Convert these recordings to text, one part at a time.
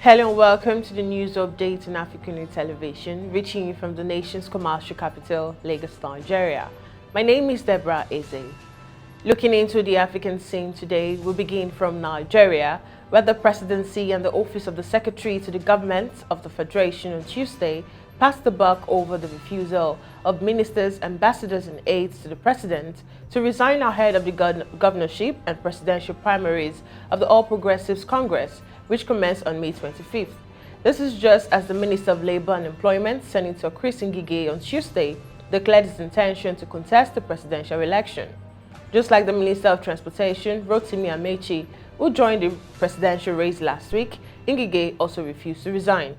Hello and welcome to the news update on AFRICUNIA television, reaching you from the nation's commercial capital, Lagos, Nigeria. My name is Deborah Ezeh. Looking into the African scene today, we begin from Nigeria, where the presidency and the office of the secretary to the government of the Federation on Tuesday passed the buck over the refusal of ministers, ambassadors and aides to the president to resign ahead of the governorship and presidential primaries of the All Progressives Congress, which commenced on May 25th. This is just as the Minister of Labour and Employment, Senator Chris Ngige, on Tuesday declared his intention to contest the presidential election. Just like the Minister of Transportation, Rotimi Amechi, who joined the presidential race last week, Ngige also refused to resign.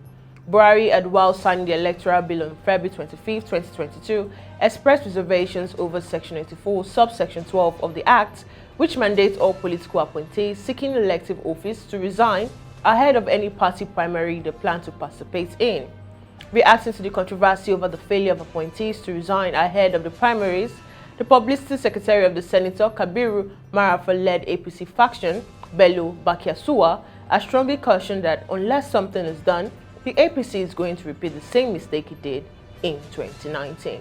Buhari had, while signing the electoral bill on February 25, 2022, expressed reservations over Section 84, subsection 12 of the Act, which mandates all political appointees seeking elective office to resign ahead of any party primary they plan to participate in. Reacting to the controversy over the failure of appointees to resign ahead of the primaries, the Publicity Secretary of the Senator Kabiru Marafa-led APC faction, Bello Bakiasuwa, has strongly cautioned that unless something is done, the APC is going to repeat the same mistake it did in 2019.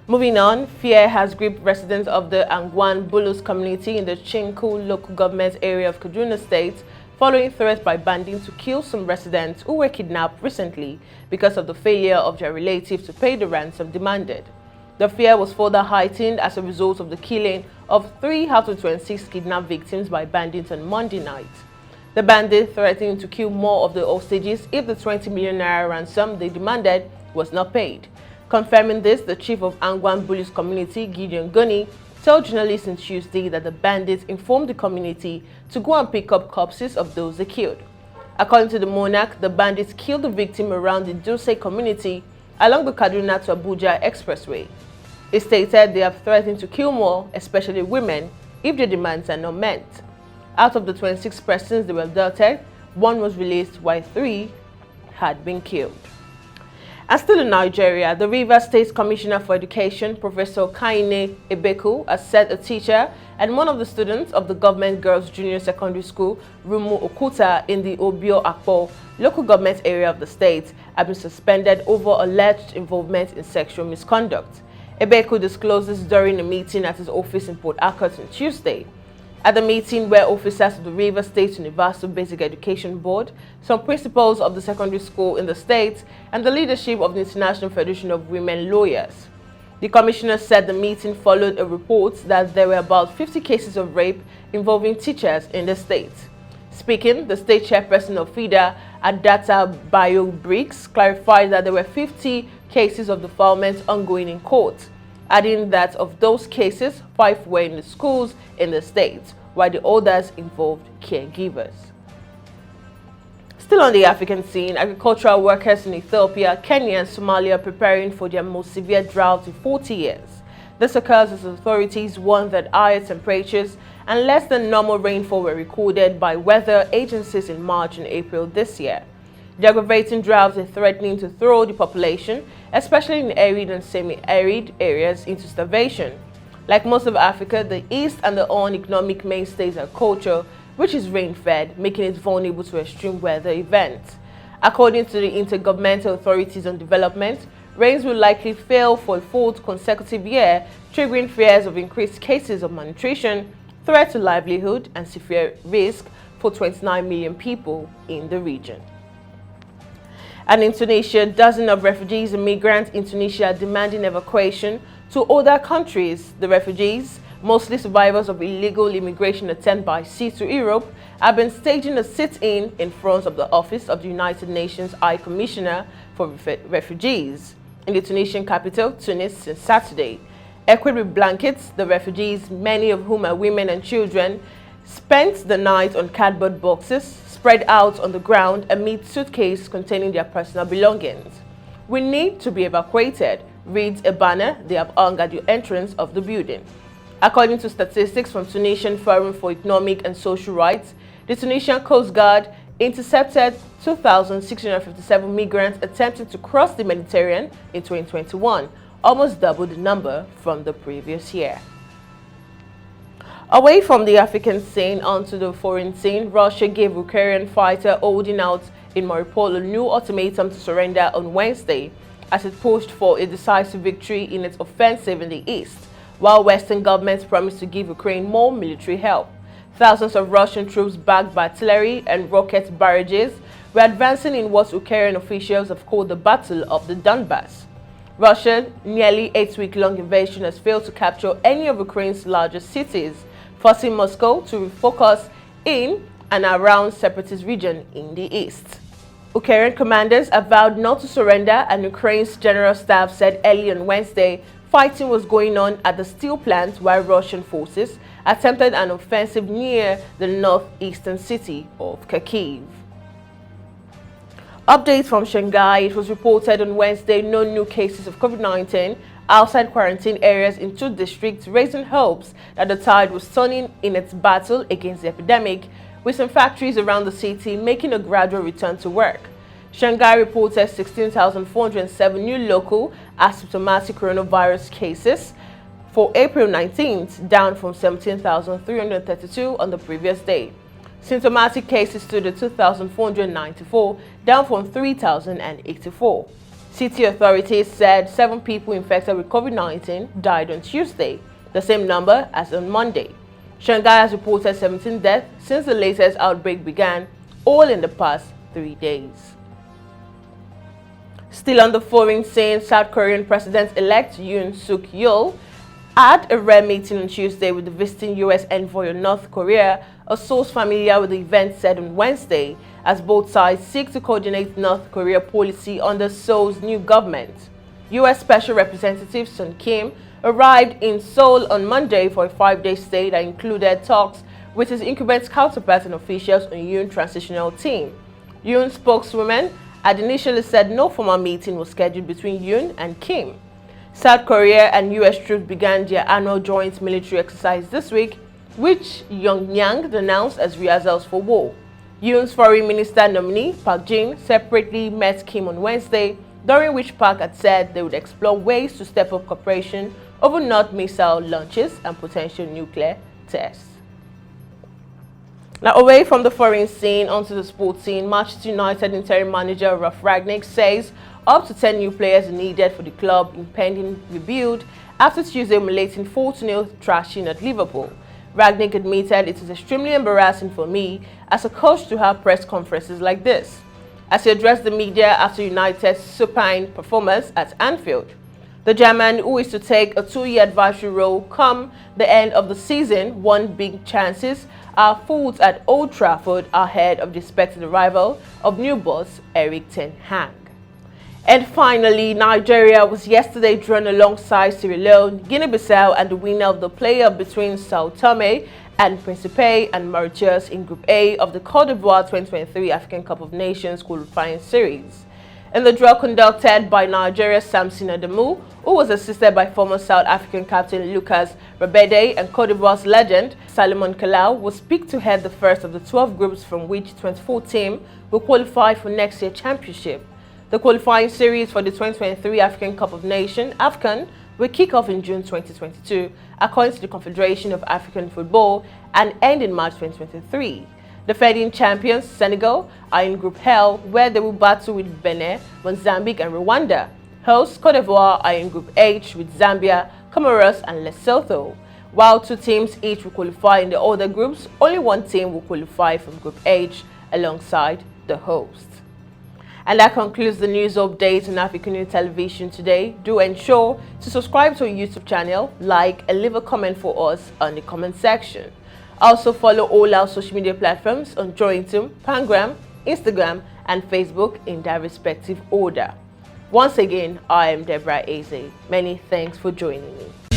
Moving on, fear has gripped residents of the Angwan Bulus community in the Chinku local government area of Kaduna State following threats by bandits to kill some residents who were kidnapped recently because of the failure of their relatives to pay the ransom demanded. The fear was further heightened as a result of the killing of 3 out of 26 kidnapped victims by bandits on Monday night. The bandits threatened to kill more of the hostages if the 20 million naira ransom they demanded was not paid. Confirming this, the chief of Angwan Bulus community, Gideon Goni, told journalists on Tuesday that the bandits informed the community to go and pick up corpses of those they killed. According to the monarch, the bandits killed the victim around the Duse community along the Kaduna to Abuja expressway. He stated they have threatened to kill more, especially women, if their demands are not met. Out of the 26 persons they were abducted, 1 was released while 3 had been killed. And still in Nigeria, the Rivers State Commissioner for Education, Professor Kaine Ebeku, has said a teacher and one of the students of the Government Girls Junior Secondary School, Rumu Okuta, in the Obio Akpo local government area of the state, have been suspended over alleged involvement in sexual misconduct. Ebeku disclosed this during a meeting at his office in Port Harcourt on Tuesday. At the meeting, where officers of the Rivers State Universal Basic Education Board, some principals of the secondary school in the state, and the leadership of the International Federation of Women Lawyers. The commissioner said the meeting followed a report that there were about 50 cases of rape involving teachers in the state. Speaking, the state chairperson of FIDA, Adata Bayo Briggs, clarified that there were 50 cases of defilement ongoing in court, adding that of those cases, 5 were in the schools in the state, while the others involved caregivers. Still on the African scene, agricultural workers in Ethiopia, Kenya and Somalia are preparing for their most severe drought in 40 years. This occurs as authorities warn that higher temperatures and less than normal rainfall were recorded by weather agencies in March and April this year. The aggravating droughts are threatening to throw the population, especially in arid and semi-arid areas, into starvation. Like most of Africa, the East and the own economic mainstays are culture, which is rain-fed, making it vulnerable to extreme weather events. According to the Intergovernmental Authorities on Development, rains will likely fail for a 4th consecutive year, triggering fears of increased cases of malnutrition, threat to livelihood, and severe risk for 29 million people in the region. And in Tunisia, dozens of refugees and migrants in Tunisia are demanding evacuation to other countries. The refugees, mostly survivors of illegal immigration attempt by sea to Europe, have been staging a sit-in in front of the office of the United Nations High Commissioner for Refugees in the Tunisian capital, Tunis, since Saturday. Equipped with blankets, the refugees, many of whom are women and children, spent the night on cardboard boxes spread out on the ground amid suitcases containing their personal belongings. "We need to be evacuated," reads a banner they have hung at the entrance of the building. According to statistics from Tunisian Forum for Economic and Social Rights, the Tunisian Coast Guard intercepted 2,657 migrants attempting to cross the Mediterranean in 2021, almost double the number from the previous year. Away from the African scene onto the foreign scene, Russia gave Ukrainian fighter holding out in Mariupol a new ultimatum to surrender on Wednesday as it pushed for a decisive victory in its offensive in the east, while Western governments promised to give Ukraine more military help. Thousands of Russian troops backed by artillery and rocket barrages were advancing in what Ukrainian officials have called the Battle of the Donbass. Russia's nearly 8-week-long invasion has failed to capture any of Ukraine's largest cities, forcing Moscow to refocus in and around separatist region in the east. Ukrainian commanders have vowed not to surrender, and Ukraine's general staff said early on Wednesday fighting was going on at the steel plant while Russian forces attempted an offensive near the northeastern city of Kharkiv. Updates from Shanghai. It was reported on Wednesday no new cases of COVID-19 outside quarantine areas in 2 districts, raising hopes that the tide was turning in its battle against the epidemic, with some factories around the city making a gradual return to work. Shanghai reported 16,407 new local asymptomatic coronavirus cases for April 19th, down from 17,332 on the previous day. Symptomatic cases stood at 2,494, down from 3,084. City authorities said 7 people infected with COVID-19 died on Tuesday, the same number as on Monday. Shanghai has reported 17 deaths since the latest outbreak began, all in the past 3 days. Still on the foreign scene, South Korean President-elect Yoon had a rare meeting on Tuesday with the visiting U.S. envoy in North Korea, a source familiar with the event said on Wednesday, as both sides seek to coordinate North Korea policy under Seoul's new government. U.S. Special Representative Sun Kim arrived in Seoul on Monday for a 5-day stay that included talks with his incumbent counterparts and officials on Yoon's transitional team. Yoon's spokeswoman had initially said no formal meeting was scheduled between Yoon and Kim. South Korea and U.S. troops began their annual joint military exercise this week, which Pyongyang denounced as rehearsals for war. Yoon's foreign minister nominee, Park Jin, separately met Kim on Wednesday, during which Park had said they would explore ways to step up cooperation over North missile launches and potential nuclear tests. Now, away from the foreign scene onto the sports scene, Manchester United interim manager Ralf Rangnick says up to 10 new players are needed for the club impending rebuild after Tuesday humiliating 4-0 thrashing at Liverpool. Rangnick admitted it is extremely embarrassing for me as a coach to have press conferences like this, as he addressed the media after United's supine performance at Anfield. The German, who is to take a 2-year advisory role come the end of the season, won big chances are fools at Old Trafford ahead of the expected arrival of new boss Erik ten Hag. And finally, Nigeria was yesterday drawn alongside Sierra Leone, Guinea-Bissau, and the winner of the playoff between Tome and Principe and Mauritius in Group A of the Côte d'Ivoire 2023 African Cup of Nations qualifying series. In the draw conducted by Nigeria's Samson Adamu, who was assisted by former South African captain Lucas Rabede and Côte d'Ivoire's legend Salomon Kalou, was picked to head the first of the 12 groups from which 24 teams will qualify for next year's championship. The qualifying series for the 2023 African Cup of Nations (AFCON) will kick off in June 2022, according to the Confederation of African Football, and end in March 2023. Defending champions Senegal are in Group L, where they will battle with Benin, Mozambique, and Rwanda. Hosts Côte d'Ivoire are in Group H with Zambia, Comoros, and Lesotho. While 2 teams each will qualify in the other groups, only 1 team will qualify from Group H alongside the host. And that concludes the news update on AFRICUNIA Television today. Do ensure to subscribe to our YouTube channel, like, and leave a comment for us on the comment section. Also follow all our social media platforms on Jointum, Pangram, Instagram, and Facebook in their respective order. Once again, I am Deborah Ezeh. Many thanks for joining me.